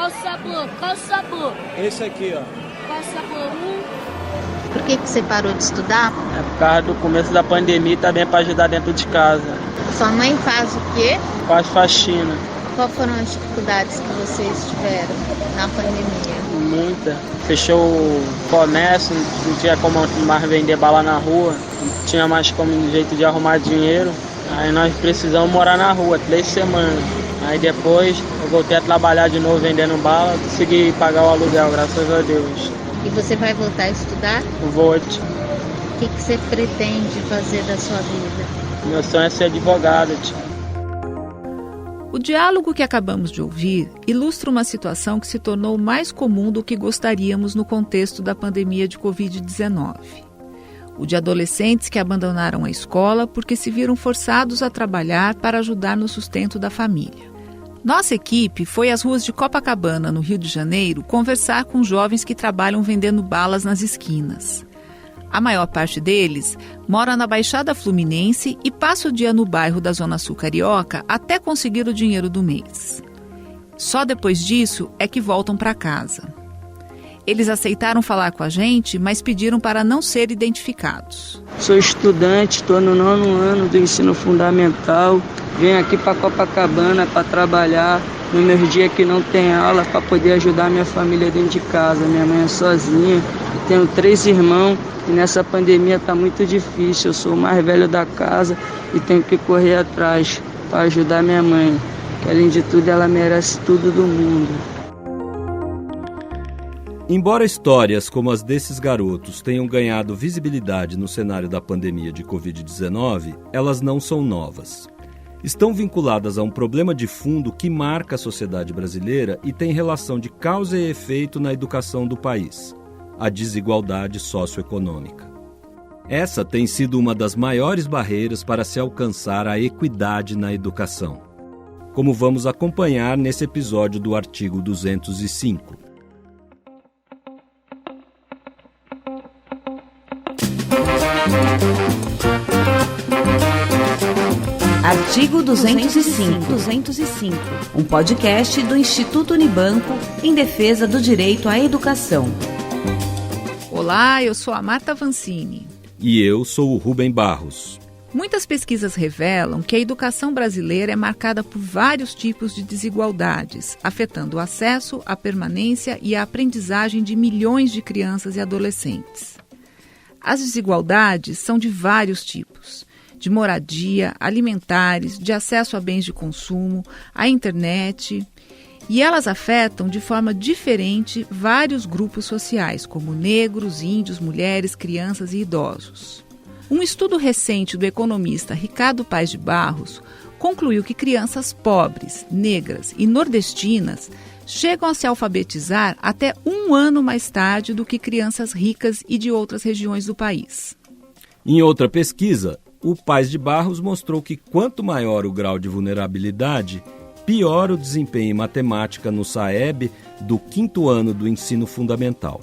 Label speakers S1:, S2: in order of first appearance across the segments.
S1: Qual o sabor? Qual o sabor?
S2: Esse aqui, ó.
S1: Qual o sabor?
S3: Por que você parou de estudar?
S2: É por causa do começo da pandemia e também para ajudar dentro de casa.
S3: Sua mãe faz o quê?
S2: Faz faxina.
S3: Quais foram as dificuldades que vocês tiveram na pandemia?
S2: Muita. Fechou o comércio, não tinha como mais vender bala na rua, não tinha mais como jeito de arrumar dinheiro. Aí nós precisamos morar na rua 3 semanas. Aí depois eu voltei a trabalhar de novo vendendo bala, consegui pagar o aluguel, graças a Deus.
S3: E você vai voltar a estudar?
S2: Vou.
S3: O que você pretende fazer da sua vida?
S2: Meu sonho é ser advogado, tia.
S4: O diálogo que acabamos de ouvir ilustra uma situação que se tornou mais comum do que gostaríamos no contexto da pandemia de Covid-19. O de adolescentes que abandonaram a escola porque se viram forçados a trabalhar para ajudar no sustento da família. Nossa equipe foi às ruas de Copacabana, no Rio de Janeiro, conversar com jovens que trabalham vendendo balas nas esquinas. A maior parte deles mora na Baixada Fluminense e passa o dia no bairro da Zona Sul Carioca até conseguir o dinheiro do mês. Só depois disso é que voltam para casa. Eles aceitaram falar com a gente, mas pediram para não ser identificados.
S5: Sou estudante, estou no 9º ano do ensino fundamental. Venho aqui para Copacabana para trabalhar nos meus dias que não tem aula, para poder ajudar minha família dentro de casa. Minha mãe é sozinha, eu tenho 3 irmãos e nessa pandemia está muito difícil. Eu sou o mais velho da casa e tenho que correr atrás para ajudar minha mãe, que além de tudo ela merece tudo do mundo.
S6: Embora histórias como as desses garotos tenham ganhado visibilidade no cenário da pandemia de Covid-19, elas não são novas. Estão vinculadas a um problema de fundo que marca a sociedade brasileira e tem relação de causa e efeito na educação do país: a desigualdade socioeconômica. Essa tem sido uma das maiores barreiras para se alcançar a equidade na educação, como vamos acompanhar nesse episódio do artigo 205.
S7: Artigo 205, um podcast do Instituto Unibanco em defesa do direito à educação.
S4: Olá, eu sou a Marta Vancini.
S6: E eu sou o Rubem Barros.
S4: Muitas pesquisas revelam que a educação brasileira é marcada por vários tipos de desigualdades, afetando o acesso, a permanência e a aprendizagem de milhões de crianças e adolescentes. As desigualdades são de vários tipos: de moradia, alimentares, de acesso a bens de consumo, à internet. E elas afetam de forma diferente vários grupos sociais, como negros, índios, mulheres, crianças e idosos. Um estudo recente do economista Ricardo Paes de Barros concluiu que crianças pobres, negras e nordestinas chegam a se alfabetizar até 1 ano mais tarde do que crianças ricas e de outras regiões do país.
S6: Em outra pesquisa, o Paes de Barros mostrou que quanto maior o grau de vulnerabilidade, pior o desempenho em matemática no SAEB do 5º ano do ensino fundamental.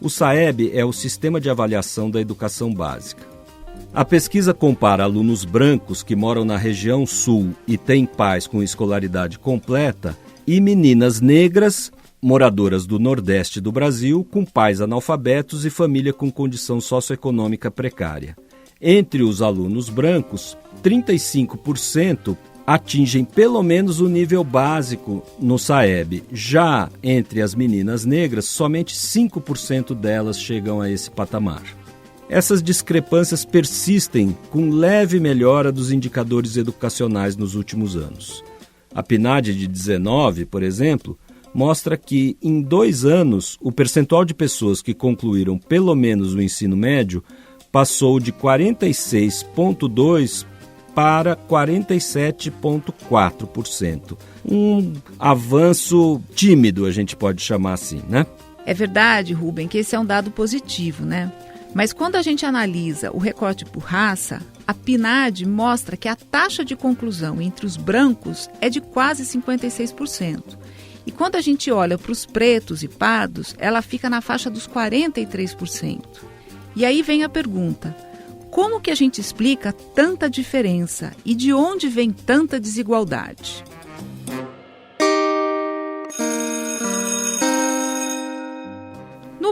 S6: O SAEB é o Sistema de Avaliação da Educação Básica. A pesquisa compara alunos brancos que moram na região sul e têm pais com escolaridade completa e meninas negras, moradoras do Nordeste do Brasil, com pais analfabetos e família com condição socioeconômica precária. Entre os alunos brancos, 35% atingem pelo menos o nível básico no SAEB. Já entre as meninas negras, somente 5% delas chegam a esse patamar. Essas discrepâncias persistem com leve melhora dos indicadores educacionais nos últimos anos. A PNAD de 19, por exemplo, mostra que, em 2 anos, o percentual de pessoas que concluíram pelo menos o ensino médio passou de 46,2% para 47,4%. Um avanço tímido, a gente pode chamar assim, né?
S4: É verdade, Rubem, que esse é um dado positivo, né? Mas quando a gente analisa o recorte por raça, a PNAD mostra que a taxa de conclusão entre os brancos é de quase 56%. E quando a gente olha para os pretos e pardos, ela fica na faixa dos 43%. E aí vem a pergunta: como que a gente explica tanta diferença e de onde vem tanta desigualdade?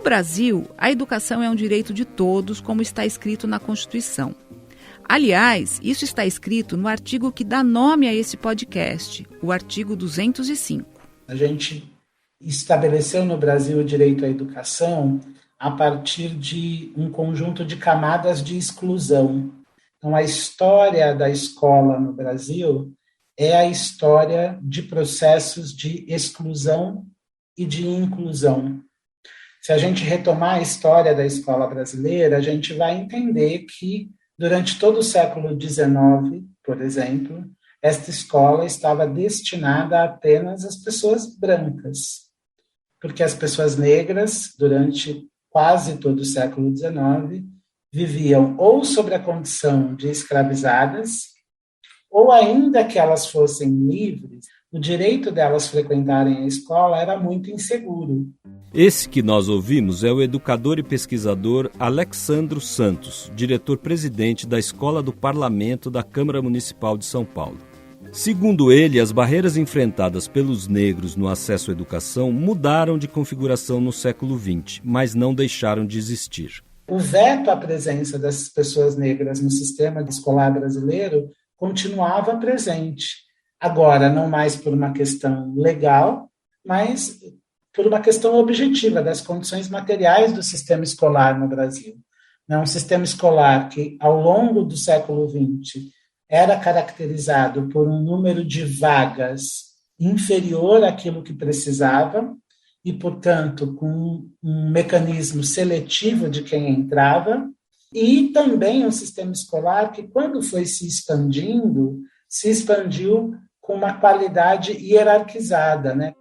S4: Brasil, a educação é um direito de todos, como está escrito na Constituição. Aliás, isso está escrito no artigo que dá nome a esse podcast, o artigo 205.
S8: A gente estabeleceu no Brasil o direito à educação a partir de um conjunto de camadas de exclusão. Então, a história da escola no Brasil é a história de processos de exclusão e de inclusão. Se a gente retomar a história da escola brasileira, a gente vai entender que, durante todo o século XIX, por exemplo, esta escola estava destinada apenas às pessoas brancas, porque as pessoas negras, durante quase todo o século XIX, viviam ou sob a condição de escravizadas, ou ainda que elas fossem livres, o direito delas frequentarem a escola era muito inseguro.
S6: Esse que nós ouvimos é o educador e pesquisador Alexandro Santos, diretor-presidente da Escola do Parlamento da Câmara Municipal de São Paulo. Segundo ele, as barreiras enfrentadas pelos negros no acesso à educação mudaram de configuração no século XX, mas não deixaram de existir.
S8: O veto à presença dessas pessoas negras no sistema escolar brasileiro continuava presente. Agora, não mais por uma questão legal, mas por uma questão objetiva das condições materiais do sistema escolar no Brasil. É um sistema escolar que, ao longo do século XX, era caracterizado por um número de vagas inferior àquilo que precisava e, portanto, com um mecanismo seletivo de quem entrava, e também um sistema escolar que, quando foi se expandiu com uma qualidade hierarquizada, né?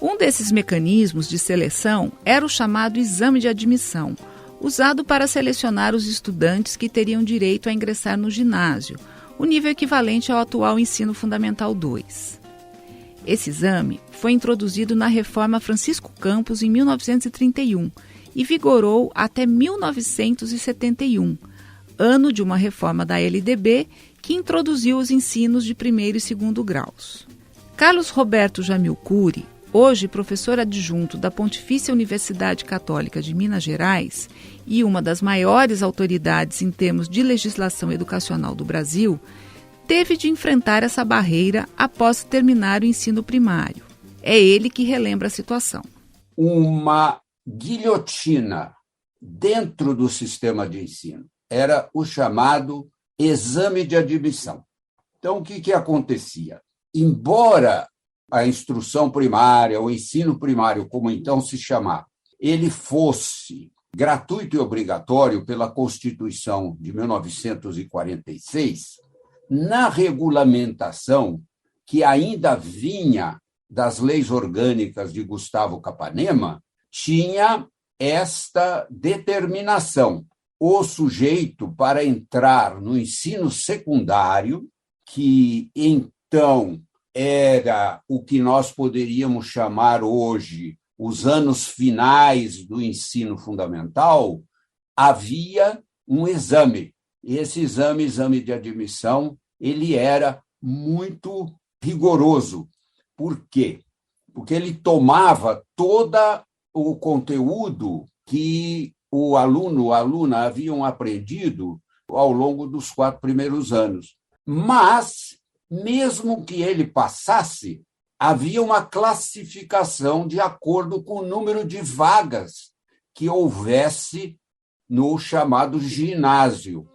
S4: Um desses mecanismos de seleção era o chamado exame de admissão, usado para selecionar os estudantes que teriam direito a ingressar no ginásio, o nível equivalente ao atual Ensino Fundamental 2. Esse exame foi introduzido na Reforma Francisco Campos em 1931 e vigorou até 1971, ano de uma reforma da LDB que introduziu os ensinos de primeiro e segundo graus. Carlos Roberto Jamil Cury, hoje professor adjunto da Pontifícia Universidade Católica de Minas Gerais e uma das maiores autoridades em termos de legislação educacional do Brasil, teve de enfrentar essa barreira após terminar o ensino primário. É ele que relembra a situação.
S9: Uma guilhotina dentro do sistema de ensino era o chamado exame de admissão. Então, o que acontecia? Embora a instrução primária, o ensino primário, como então se chamava, ele fosse gratuito e obrigatório pela Constituição de 1946, na regulamentação que ainda vinha das leis orgânicas de Gustavo Capanema, tinha esta determinação. O sujeito, para entrar no ensino secundário, que então era o que nós poderíamos chamar hoje os anos finais do ensino fundamental, havia um exame. Esse exame de admissão, ele era muito rigoroso. Por quê? Porque ele tomava todo o conteúdo que o aluno ou a aluna haviam aprendido ao longo dos 4 primeiros anos. Mas, mesmo que ele passasse, havia uma classificação de acordo com o número de vagas que houvesse no chamado ginásio.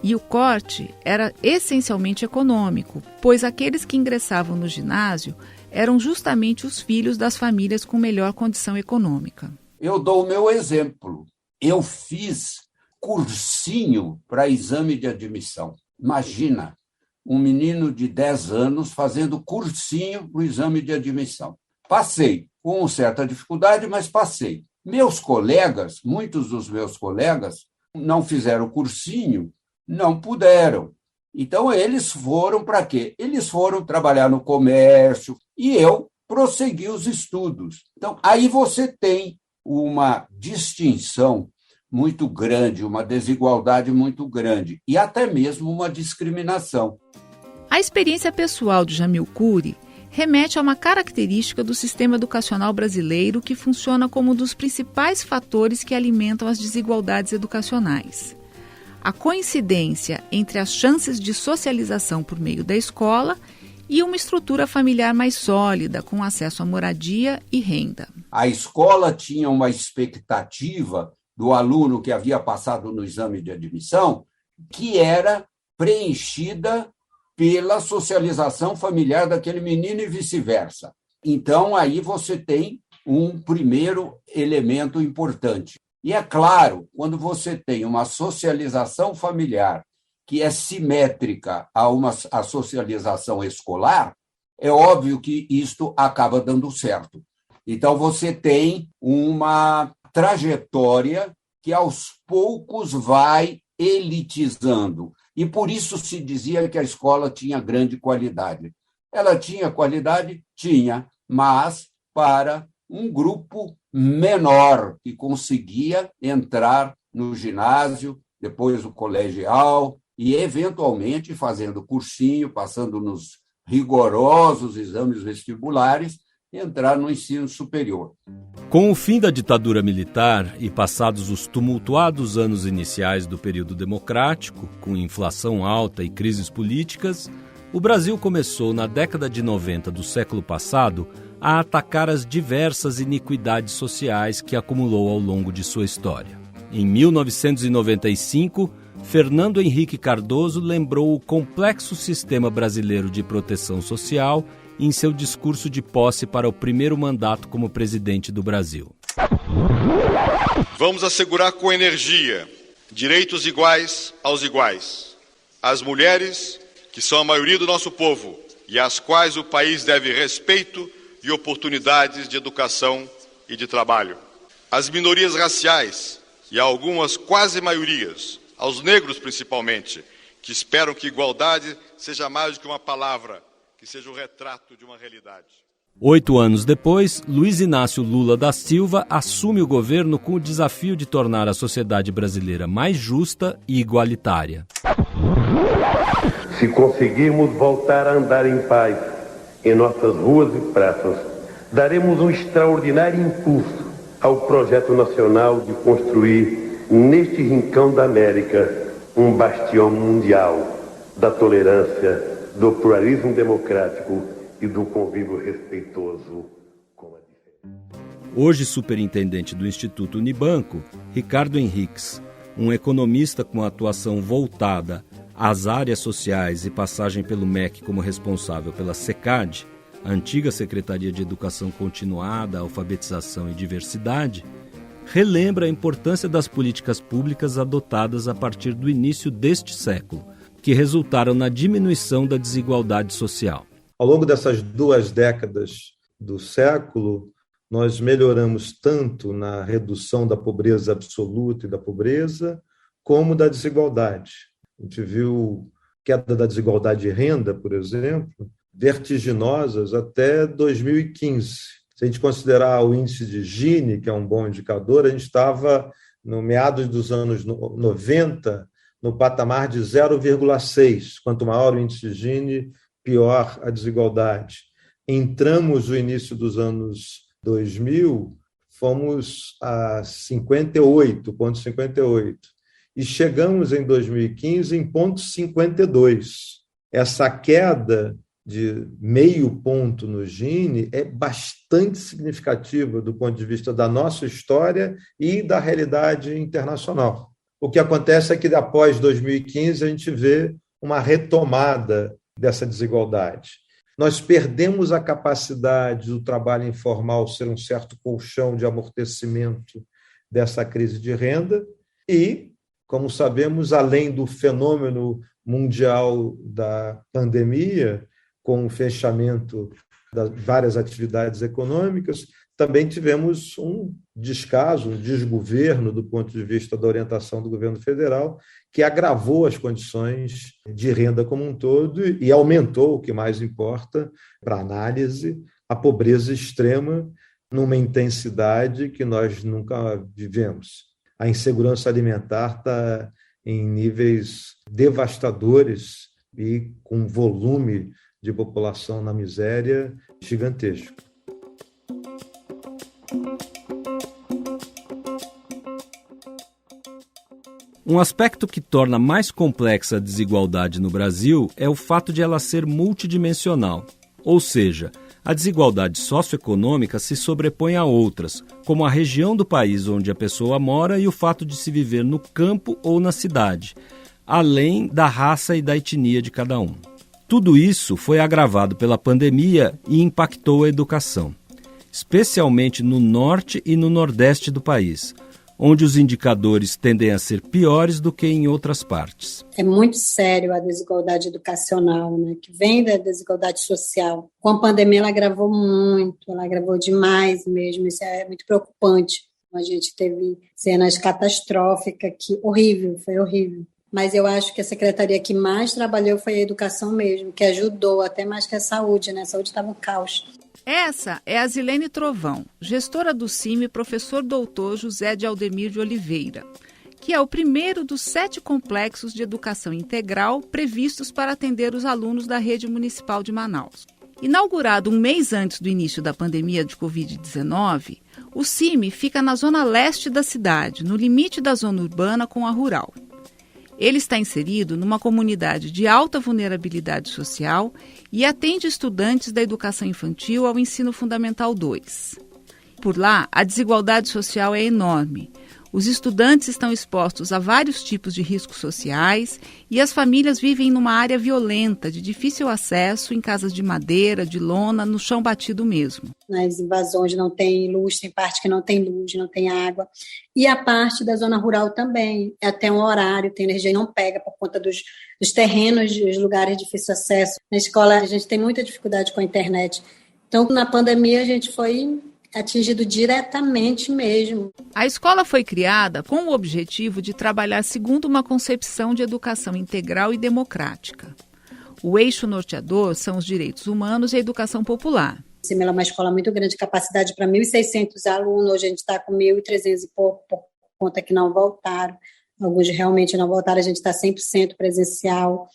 S4: E o corte era essencialmente econômico, pois aqueles que ingressavam no ginásio eram justamente os filhos das famílias com melhor condição econômica.
S9: Eu dou o meu exemplo. Eu fiz cursinho para exame de admissão. Imagina, um menino de 10 anos fazendo cursinho para o exame de admissão. Passei, com certa dificuldade, mas passei. Meus colegas, muitos dos meus colegas, não fizeram cursinho, não puderam. Então, eles foram para quê? Eles foram trabalhar no comércio e eu prossegui os estudos. Então, aí você tem uma distinção muito grande, uma desigualdade muito grande e até mesmo uma discriminação.
S4: A experiência pessoal de Jamil Cury remete a uma característica do sistema educacional brasileiro que funciona como um dos principais fatores que alimentam as desigualdades educacionais. A coincidência entre as chances de socialização por meio da escola e uma estrutura familiar mais sólida, com acesso à moradia e renda.
S9: A escola tinha uma expectativa do aluno que havia passado no exame de admissão, que era preenchida pela socialização familiar daquele menino e vice-versa. Então, aí você tem um primeiro elemento importante. E é claro, quando você tem uma socialização familiar que é simétrica à socialização escolar, é óbvio que isto acaba dando certo. Então, você tem uma trajetória que, aos poucos, vai elitizando. E por isso se dizia que a escola tinha grande qualidade. Ela tinha qualidade? Tinha, mas para um grupo menor que conseguia entrar no ginásio, depois o colegial, e, eventualmente, fazendo cursinho, passando nos rigorosos exames vestibulares, entrar no ensino superior.
S6: Com o fim da ditadura militar e passados os tumultuados anos iniciais do período democrático, com inflação alta e crises políticas, o Brasil começou, na década de 90 do século passado, a atacar as diversas iniquidades sociais que acumulou ao longo de sua história. Em 1995, Fernando Henrique Cardoso lembrou o complexo sistema brasileiro de proteção social em seu discurso de posse para o primeiro mandato como presidente do Brasil.
S10: Vamos assegurar com energia direitos iguais aos iguais. As mulheres, que são a maioria do nosso povo e às quais o país deve respeito e oportunidades de educação e de trabalho. As minorias raciais e algumas quase maiorias, aos negros principalmente, que esperam que igualdade seja mais do que uma palavra, que seja o retrato de uma realidade.
S6: 8 anos depois, Luiz Inácio Lula da Silva assume o governo com o desafio de tornar a sociedade brasileira mais justa e igualitária.
S11: Se conseguirmos voltar a andar em paz em nossas ruas e praças, daremos um extraordinário impulso ao projeto nacional de construir, neste rincão da América, um bastião mundial da tolerância, do pluralismo democrático e do convívio respeitoso com a diferença.
S6: Hoje superintendente do Instituto Unibanco, Ricardo Henriques, um economista com atuação voltada às áreas sociais e passagem pelo MEC como responsável pela SECAD, a antiga Secretaria de Educação Continuada, Alfabetização e Diversidade, relembra a importância das políticas públicas adotadas a partir do início deste século, que resultaram na diminuição da desigualdade social.
S12: Ao longo dessas 2 décadas do século, nós melhoramos tanto na redução da pobreza absoluta e da pobreza, como da desigualdade. A gente viu queda da desigualdade de renda, por exemplo, vertiginosas até 2015. Se a gente considerar o índice de Gini, que é um bom indicador, a gente estava, no meados dos anos 90, no patamar de 0,6. Quanto maior o índice de Gini, pior a desigualdade. Entramos no início dos anos 2000, fomos a 58,58. E chegamos em 2015 em 0,52. Essa queda de meio ponto no Gini é bastante significativa do ponto de vista da nossa história e da realidade internacional. O que acontece é que, após 2015, a gente vê uma retomada dessa desigualdade. Nós perdemos a capacidade do trabalho informal ser um certo colchão de amortecimento dessa crise de renda e, como sabemos, além do fenômeno mundial da pandemia, com o fechamento das várias atividades econômicas, também tivemos um descaso, um desgoverno do ponto de vista da orientação do governo federal, que agravou as condições de renda como um todo e aumentou, o que mais importa, para a análise, a pobreza extrema numa intensidade que nós nunca vivemos. A insegurança alimentar está em níveis devastadores e com volume de população na miséria gigantesco.
S6: Um aspecto que torna mais complexa a desigualdade no Brasil é o fato de ela ser multidimensional, ou seja, a desigualdade socioeconômica se sobrepõe a outras, como a região do país onde a pessoa mora e o fato de se viver no campo ou na cidade, além da raça e da etnia de cada um. Tudo isso foi agravado pela pandemia e impactou a educação, especialmente no norte e no nordeste do país, onde os indicadores tendem a ser piores do que em outras partes.
S13: É muito sério a desigualdade educacional, né, que vem da desigualdade social. Com a pandemia ela agravou muito, ela agravou demais mesmo, isso é muito preocupante. A gente teve cenas catastróficas, foi horrível. Mas eu acho que a secretaria que mais trabalhou foi a educação mesmo, que ajudou até mais que a saúde, né? A saúde estava um caos.
S4: Essa é a Zilene Trovão, gestora do CIMI, professor doutor José de Aldemir de Oliveira, que é o primeiro dos 7 complexos de educação integral previstos para atender os alunos da rede municipal de Manaus. Inaugurado um mês antes do início da pandemia de Covid-19, o CIMI fica na zona leste da cidade, no limite da zona urbana com a rural. Ele está inserido numa comunidade de alta vulnerabilidade social e atende estudantes da educação infantil ao ensino fundamental 2. Por lá, a desigualdade social é enorme. Os estudantes estão expostos a vários tipos de riscos sociais e as famílias vivem numa área violenta, de difícil acesso, em casas de madeira, de lona, no chão batido mesmo.
S13: Nas invasões não tem luz, tem parte que não tem luz, não tem água. E a parte da zona rural também, é até um horário, tem energia e não pega por conta dos terrenos, dos lugares de difícil acesso. Na escola a gente tem muita dificuldade com a internet. Então, na pandemia a gente foi atingido diretamente mesmo.
S4: A escola foi criada com o objetivo de trabalhar segundo uma concepção de educação integral e democrática. O eixo norteador são os direitos humanos e a educação popular.
S13: Ela é uma escola muito grande, capacidade para 1.600 alunos, hoje a gente está com 1.300 e pouco, por conta que não voltaram. Alguns realmente não voltaram, a gente está 100% presencial.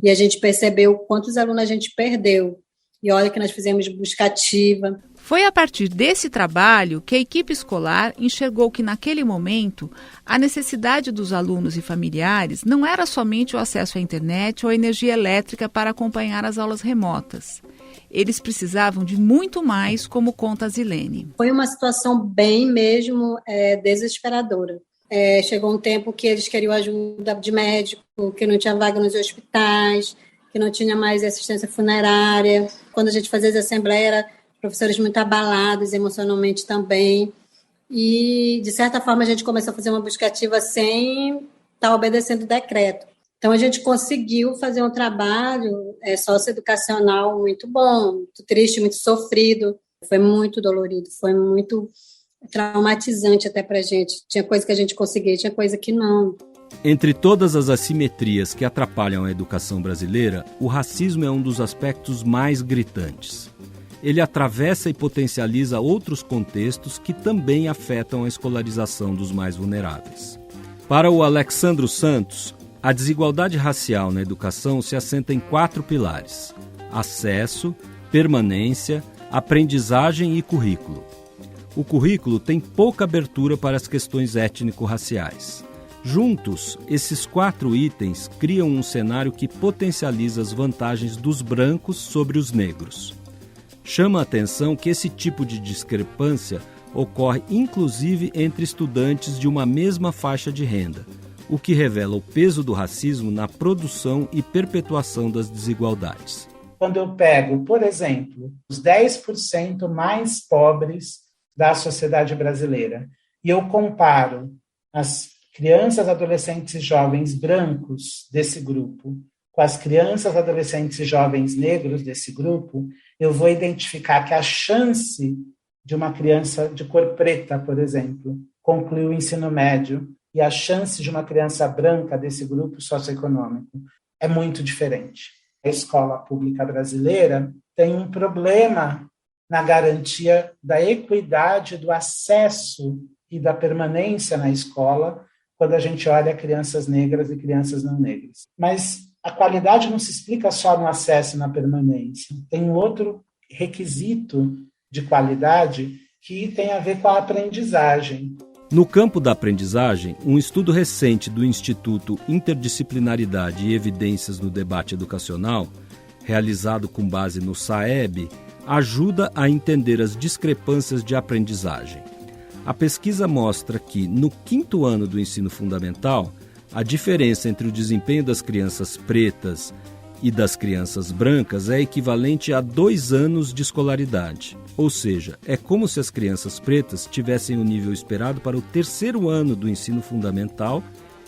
S13: E a gente percebeu quantos alunos a gente perdeu. E olha que nós fizemos busca ativa.
S4: Foi a partir desse trabalho que a equipe escolar enxergou que, naquele momento, a necessidade dos alunos e familiares não era somente o acesso à internet ou à energia elétrica para acompanhar as aulas remotas. Eles precisavam de muito mais, como conta a Zilene.
S13: Foi uma situação bem mesmo desesperadora. Chegou um tempo que eles queriam ajuda de médico, que não tinha vaga nos hospitais, que não tinha mais assistência funerária. Quando a gente fazia as assembleias, eram professores muito abalados emocionalmente também. E, de certa forma, a gente começou a fazer uma busca ativa sem estar obedecendo o decreto. Então, a gente conseguiu fazer um trabalho socioeducacional muito bom, muito triste, muito sofrido. Foi muito dolorido, foi muito traumatizante até para a gente. Tinha coisa que a gente conseguia, tinha coisa que não.
S6: Entre todas as assimetrias que atrapalham a educação brasileira, o racismo é um dos aspectos mais gritantes. Ele atravessa e potencializa outros contextos que também afetam a escolarização dos mais vulneráveis. Para o Alexandro Santos, a desigualdade racial na educação se assenta em 4 pilares: acesso, permanência, aprendizagem e currículo. O currículo tem pouca abertura para as questões étnico-raciais. Juntos, esses 4 itens criam um cenário que potencializa as vantagens dos brancos sobre os negros. Chama a atenção que esse tipo de discrepância ocorre inclusive entre estudantes de uma mesma faixa de renda, o que revela o peso do racismo na produção e perpetuação das desigualdades.
S8: Quando eu pego, por exemplo, os 10% mais pobres da sociedade brasileira e eu comparo as crianças, adolescentes e jovens brancos desse grupo com as crianças, adolescentes e jovens negros desse grupo, eu vou identificar que a chance de uma criança de cor preta, por exemplo, concluir o ensino médio e a chance de uma criança branca desse grupo socioeconômico é muito diferente. A escola pública brasileira tem um problema na garantia da equidade do acesso e da permanência na escola quando a gente olha crianças negras e crianças não negras. Mas a qualidade não se explica só no acesso e na permanência. Tem um outro requisito de qualidade que tem a ver com a aprendizagem.
S6: No campo da aprendizagem, um estudo recente do Instituto Interdisciplinaridade e Evidências no Debate Educacional, realizado com base no SAEB, ajuda a entender as discrepâncias de aprendizagem. A pesquisa mostra que, no 5º ano do ensino fundamental, a diferença entre o desempenho das crianças pretas e das crianças brancas é equivalente a 2 anos de escolaridade. Ou seja, é como se as crianças pretas tivessem o nível esperado para o 3º ano do ensino fundamental,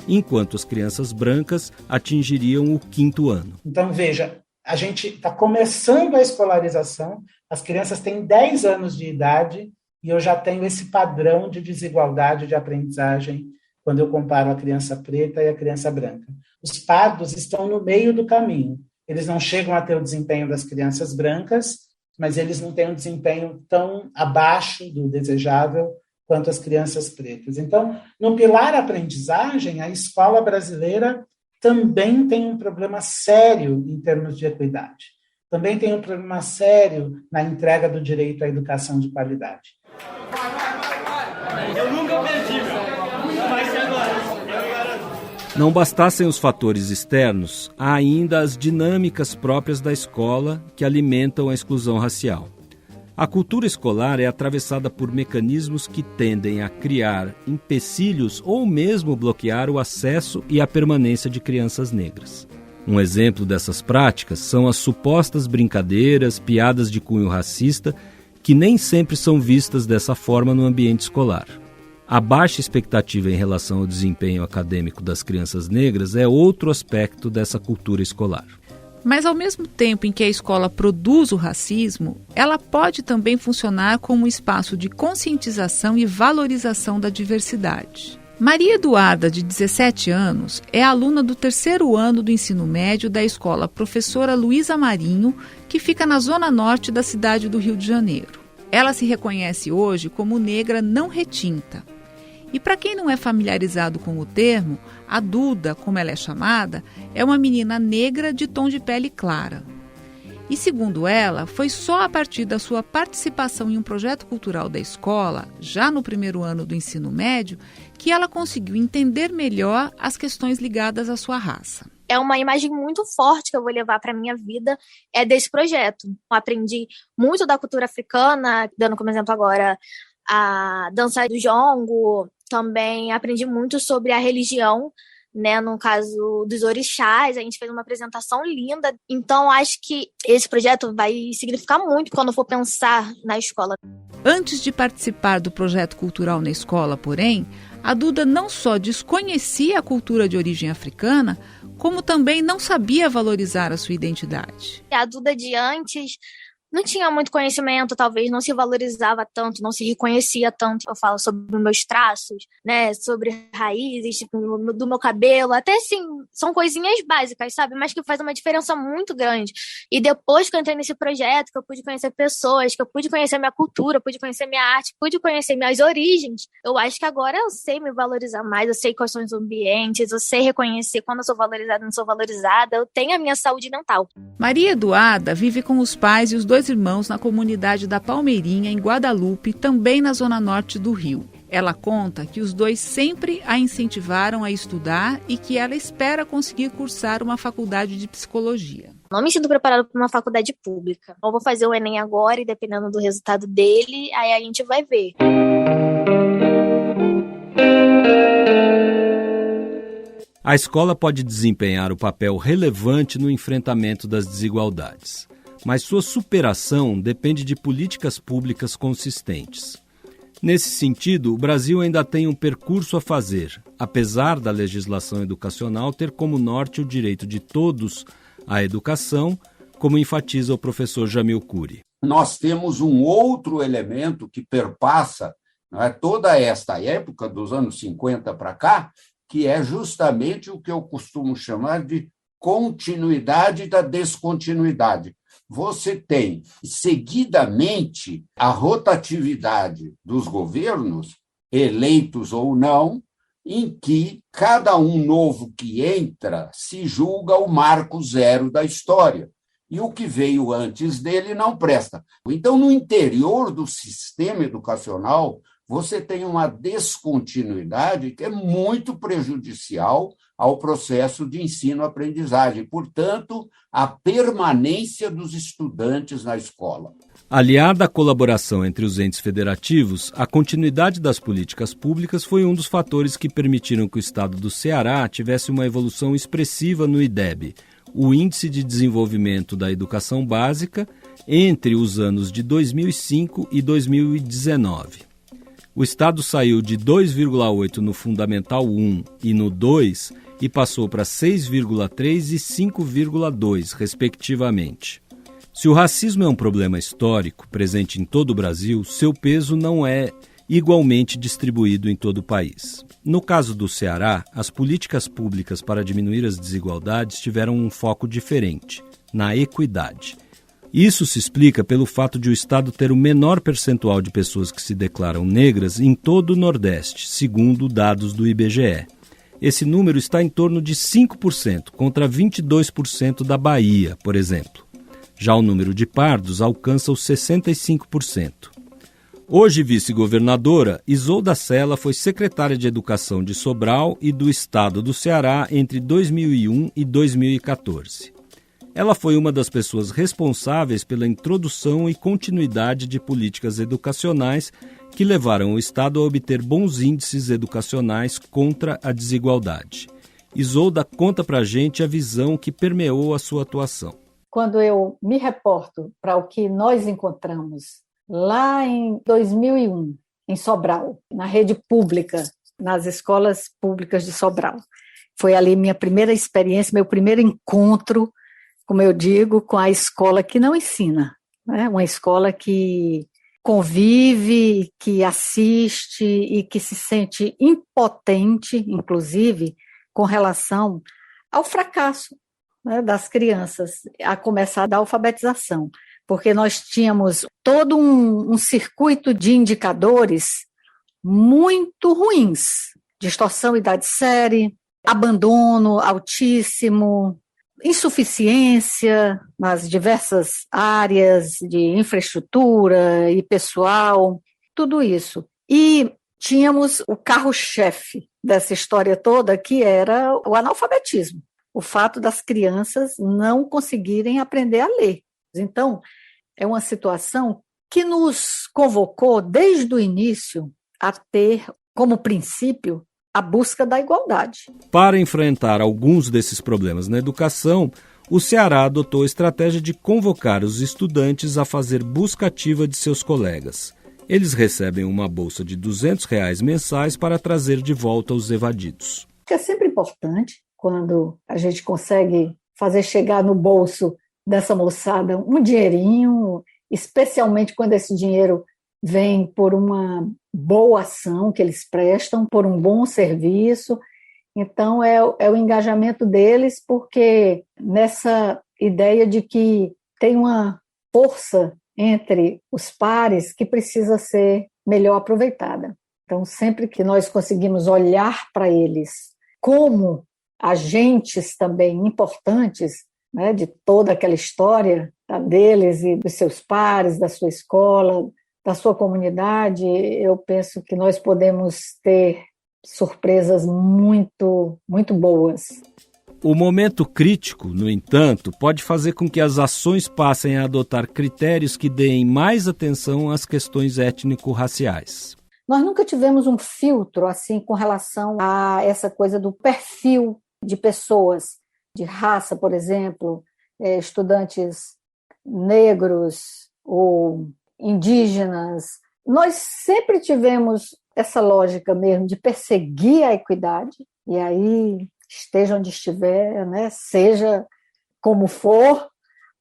S6: enquanto as crianças brancas atingiriam o 5º ano.
S8: Então, veja, a gente está começando a escolarização, as crianças têm 10 anos de idade e eu já tenho esse padrão de desigualdade de aprendizagem quando eu comparo a criança preta e a criança branca. Os pardos estão no meio do caminho. Eles não chegam a ter o desempenho das crianças brancas, mas eles não têm um desempenho tão abaixo do desejável quanto as crianças pretas. Então, no pilar aprendizagem, a escola brasileira também tem um problema sério em termos de equidade. Também tem um problema sério na entrega do direito à educação de qualidade.
S14: Eu nunca perdi, vai ser agora.
S6: Não bastassem os fatores externos, há ainda as dinâmicas próprias da escola que alimentam a exclusão racial. A cultura escolar é atravessada por mecanismos que tendem a criar empecilhos ou mesmo bloquear o acesso e a permanência de crianças negras. Um exemplo dessas práticas são as supostas brincadeiras, piadas de cunho racista, que nem sempre são vistas dessa forma no ambiente escolar. A baixa expectativa em relação ao desempenho acadêmico das crianças negras é outro aspecto dessa cultura escolar.
S4: Mas, ao mesmo tempo em que a escola produz o racismo, ela pode também funcionar como um espaço de conscientização e valorização da diversidade. Maria Eduarda, de 17 anos, é aluna do 3º ano do ensino médio da escola Professora Luísa Marinho, que fica na zona norte da cidade do Rio de Janeiro. Ela se reconhece hoje como negra não retinta. E para quem não é familiarizado com o termo, a Duda, como ela é chamada, é uma menina negra de tom de pele clara. E segundo ela, foi só a partir da sua participação em um projeto cultural da escola, já no 1º ano do ensino médio, que ela conseguiu entender melhor as questões ligadas à sua raça.
S15: É uma imagem muito forte que eu vou levar para a minha vida desse projeto. Eu aprendi muito da cultura africana, dando como exemplo agora a dança do jongo. Também aprendi muito sobre a religião, né, no caso dos orixás. A gente fez uma apresentação linda. Então, acho que esse projeto vai significar muito quando eu for pensar na escola.
S4: Antes de participar do projeto cultural na escola, porém, a Duda não só desconhecia a cultura de origem africana, como também não sabia valorizar a sua identidade.
S15: A Duda de antes não tinha muito conhecimento, talvez não se valorizava tanto, não se reconhecia tanto. Eu falo sobre meus traços, né, sobre raízes, tipo, do meu cabelo, até assim, são coisinhas básicas, sabe, mas que faz uma diferença muito grande. E depois que eu entrei nesse projeto, que eu pude conhecer pessoas, que eu pude conhecer minha cultura, pude conhecer minha arte, pude conhecer minhas origens, eu acho que agora eu sei me valorizar mais, eu sei quais são os ambientes, eu sei reconhecer quando eu sou valorizada e não sou valorizada, eu tenho a minha saúde mental.
S4: Maria Eduarda vive com os pais e os 2 irmãos na comunidade da Palmeirinha, em Guadalupe, também na zona norte do Rio. Ela conta que os 2 sempre a incentivaram a estudar e que ela espera conseguir cursar uma faculdade de psicologia.
S15: Não me sinto preparada para uma faculdade pública. Eu vou fazer o Enem agora e dependendo do resultado dele, aí a gente vai ver.
S6: A escola pode desempenhar um papel relevante no enfrentamento das desigualdades, mas sua superação depende de políticas públicas consistentes. Nesse sentido, o Brasil ainda tem um percurso a fazer, apesar da legislação educacional ter como norte o direito de todos à educação, como enfatiza o professor Jamil Khoury.
S9: Nós temos um outro elemento que perpassa, não é, toda esta época, dos anos 50 para cá, que é justamente o que eu costumo chamar de continuidade da descontinuidade. Você tem, seguidamente, a rotatividade dos governos, eleitos ou não, em que cada um novo que entra se julga o marco zero da história. E o que veio antes dele não presta. Então, no interior do sistema educacional, você tem uma descontinuidade que é muito prejudicial ao processo de ensino-aprendizagem, portanto, à permanência dos estudantes na escola.
S6: Aliada à colaboração entre os entes federativos, a continuidade das políticas públicas foi um dos fatores que permitiram que o estado do Ceará tivesse uma evolução expressiva no IDEB, o Índice de Desenvolvimento da Educação Básica, entre os anos de 2005 e 2019. O estado saiu de 2,8 no Fundamental 1 e no 2 e passou para 6,3 e 5,2, respectivamente. Se o racismo é um problema histórico, presente em todo o Brasil, seu peso não é igualmente distribuído em todo o país. No caso do Ceará, as políticas públicas para diminuir as desigualdades tiveram um foco diferente, na equidade. Isso se explica pelo fato de o estado ter o menor percentual de pessoas que se declaram negras em todo o Nordeste, segundo dados do IBGE. Esse número está em torno de 5%, contra 22% da Bahia, por exemplo. Já o número de pardos alcança os 65%. Hoje vice-governadora, Isolda Sela foi secretária de Educação de Sobral e do Estado do Ceará entre 2001 e 2014. Ela foi uma das pessoas responsáveis pela introdução e continuidade de políticas educacionais que levaram o Estado a obter bons índices educacionais contra a desigualdade. Isolda conta pra gente a visão que permeou a sua atuação.
S16: Quando eu me reporto para o que nós encontramos lá em 2001, em Sobral, na rede pública, nas escolas públicas de Sobral. Foi ali minha primeira experiência, meu primeiro encontro, como eu digo, com a escola que não ensina, né? Uma escola que convive, que assiste e que se sente impotente, inclusive, com relação ao fracasso, né, das crianças, a começar da alfabetização. Porque nós tínhamos todo um circuito de indicadores muito ruins, distorção idade-série, abandono altíssimo, insuficiência nas diversas áreas de infraestrutura e pessoal, tudo isso. E tínhamos o carro-chefe dessa história toda, que era o analfabetismo, o fato das crianças não conseguirem aprender a ler. Então, é uma situação que nos convocou desde o início a ter como princípio a busca da igualdade.
S6: Para enfrentar alguns desses problemas na educação, o Ceará adotou a estratégia de convocar os estudantes a fazer busca ativa de seus colegas. Eles recebem uma bolsa de R$200 mensais para trazer de volta os evadidos.
S16: É sempre importante quando a gente consegue fazer chegar no bolso dessa moçada um dinheirinho, especialmente quando esse dinheiro vem por uma boa ação que eles prestam, por um bom serviço. Então, é o engajamento deles, porque nessa ideia de que tem uma força entre os pares que precisa ser melhor aproveitada. Então, sempre que nós conseguimos olhar para eles como agentes também importantes, né, de toda aquela história deles e dos seus pares, da sua escola, da sua comunidade, eu penso que nós podemos ter surpresas muito, muito boas.
S6: O momento crítico, no entanto, pode fazer com que as ações passem a adotar critérios que deem mais atenção às questões étnico-raciais.
S16: Nós nunca tivemos um filtro assim com relação a essa coisa do perfil de pessoas, de raça, por exemplo, estudantes negros ou indígenas. Nós sempre tivemos essa lógica mesmo de perseguir a equidade, e aí, esteja onde estiver, né, seja como for,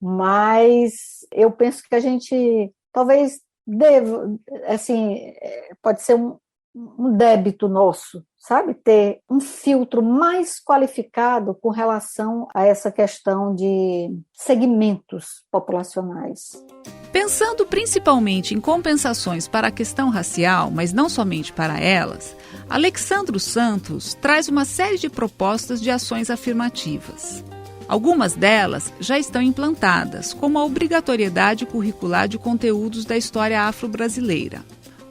S16: mas eu penso que a gente talvez deva, assim, pode ser um débito nosso, sabe? Ter um filtro mais qualificado com relação a essa questão de segmentos populacionais.
S4: Pensando principalmente em compensações para a questão racial, mas não somente para elas, Alexandro Santos traz uma série de propostas de ações afirmativas. Algumas delas já estão implantadas, como a obrigatoriedade curricular de conteúdos da história afro-brasileira.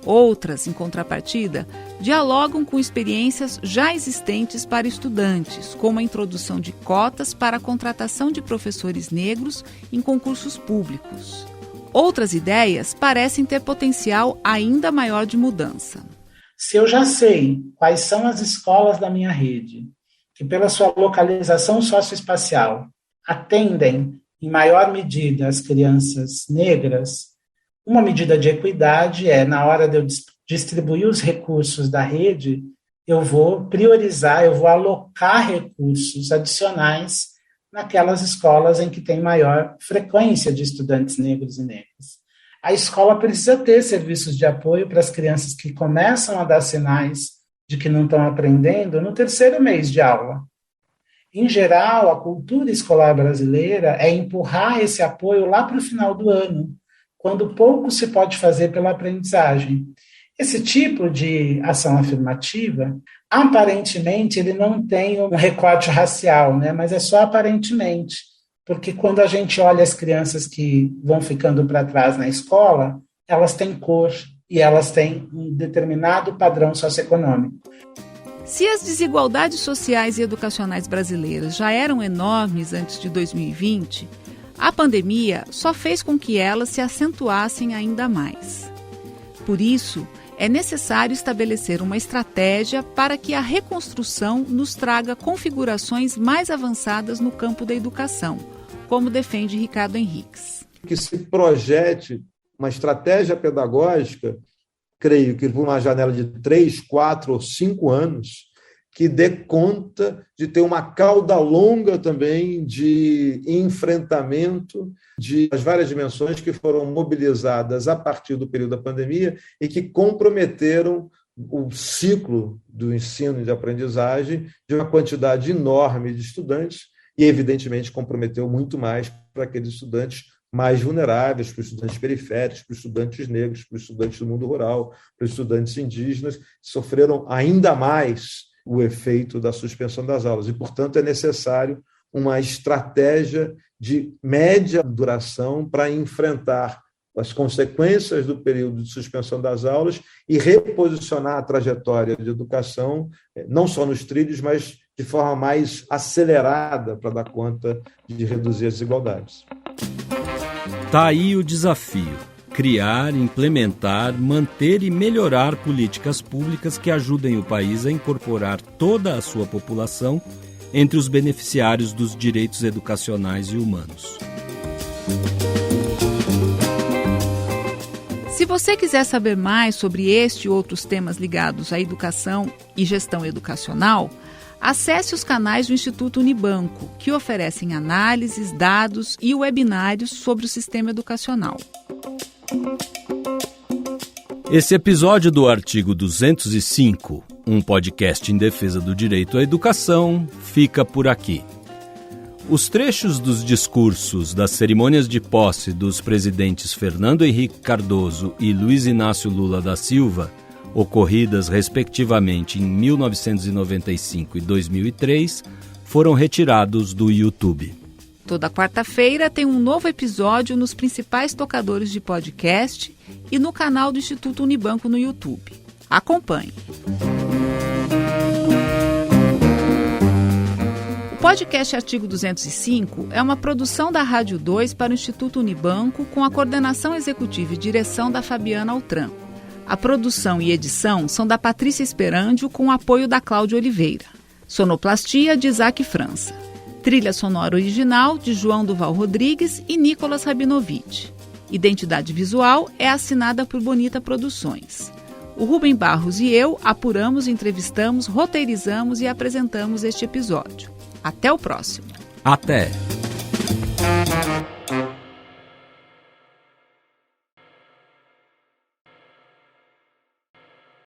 S4: Outras, em contrapartida, dialogam com experiências já existentes para estudantes, como a introdução de cotas para a contratação de professores negros em concursos públicos. Outras ideias parecem ter potencial ainda maior de mudança.
S8: Se eu já sei quais são as escolas da minha rede, que pela sua localização socioespacial atendem em maior medida as crianças negras, uma medida de equidade é, na hora de eu distribuir os recursos da rede, eu vou priorizar, eu vou alocar recursos adicionais naquelas escolas em que tem maior frequência de estudantes negros e negras. A escola precisa ter serviços de apoio para as crianças que começam a dar sinais de que não estão aprendendo no terceiro mês de aula. Em geral, a cultura escolar brasileira é empurrar esse apoio lá para o final do ano, quando pouco se pode fazer pela aprendizagem. Esse tipo de ação afirmativa, aparentemente, ele não tem um recorte racial, né? Mas é só aparentemente, porque quando a gente olha as crianças que vão ficando para trás na escola, elas têm cor e elas têm um determinado padrão socioeconômico.
S4: Se as desigualdades sociais e educacionais brasileiras já eram enormes antes de 2020, a pandemia só fez com que elas se acentuassem ainda mais. Por isso, é necessário estabelecer uma estratégia para que a reconstrução nos traga configurações mais avançadas no campo da educação, como defende Ricardo Henriques.
S12: Que se projete uma estratégia pedagógica, creio que por uma janela de 3, 4 ou 5 anos, que dê conta de ter uma cauda longa também de enfrentamento das várias dimensões que foram mobilizadas a partir do período da pandemia e que comprometeram o ciclo do ensino e de aprendizagem de uma quantidade enorme de estudantes e, evidentemente, comprometeu muito mais para aqueles estudantes mais vulneráveis, para os estudantes periféricos, para os estudantes negros, para os estudantes do mundo rural, para os estudantes indígenas, que sofreram ainda mais o efeito da suspensão das aulas. E, portanto, é necessário uma estratégia de média duração para enfrentar as consequências do período de suspensão das aulas e reposicionar a trajetória de educação, não só nos trilhos, mas de forma mais acelerada para dar conta de reduzir as desigualdades.
S6: Está aí o desafio: criar, implementar, manter e melhorar políticas públicas que ajudem o país a incorporar toda a sua população entre os beneficiários dos direitos educacionais e humanos.
S4: Se você quiser saber mais sobre este e outros temas ligados à educação e gestão educacional, acesse os canais do Instituto Unibanco, que oferecem análises, dados e webinários sobre o sistema educacional.
S6: Esse episódio do artigo 205, um podcast em defesa do direito à educação, fica por aqui. Os trechos dos discursos das cerimônias de posse dos presidentes Fernando Henrique Cardoso e Luiz Inácio Lula da Silva, ocorridas respectivamente em 1995 e 2003, foram retirados do YouTube.
S4: Toda quarta-feira tem um novo episódio nos principais tocadores de podcast e no canal do Instituto Unibanco no YouTube. Acompanhe. O podcast Artigo 205 é uma produção da Rádio 2 para o Instituto Unibanco com a coordenação executiva e direção da Fabiana Altran. A produção e edição são da Patrícia Esperandio com o apoio da Cláudia Oliveira. Sonoplastia de Isaac França. Trilha sonora original de João Duval Rodrigues e Nicolas Rabinovich. Identidade visual é assinada por Bonita Produções. O Rubem Barros e eu apuramos, entrevistamos, roteirizamos e apresentamos este episódio. Até o próximo.
S6: Até!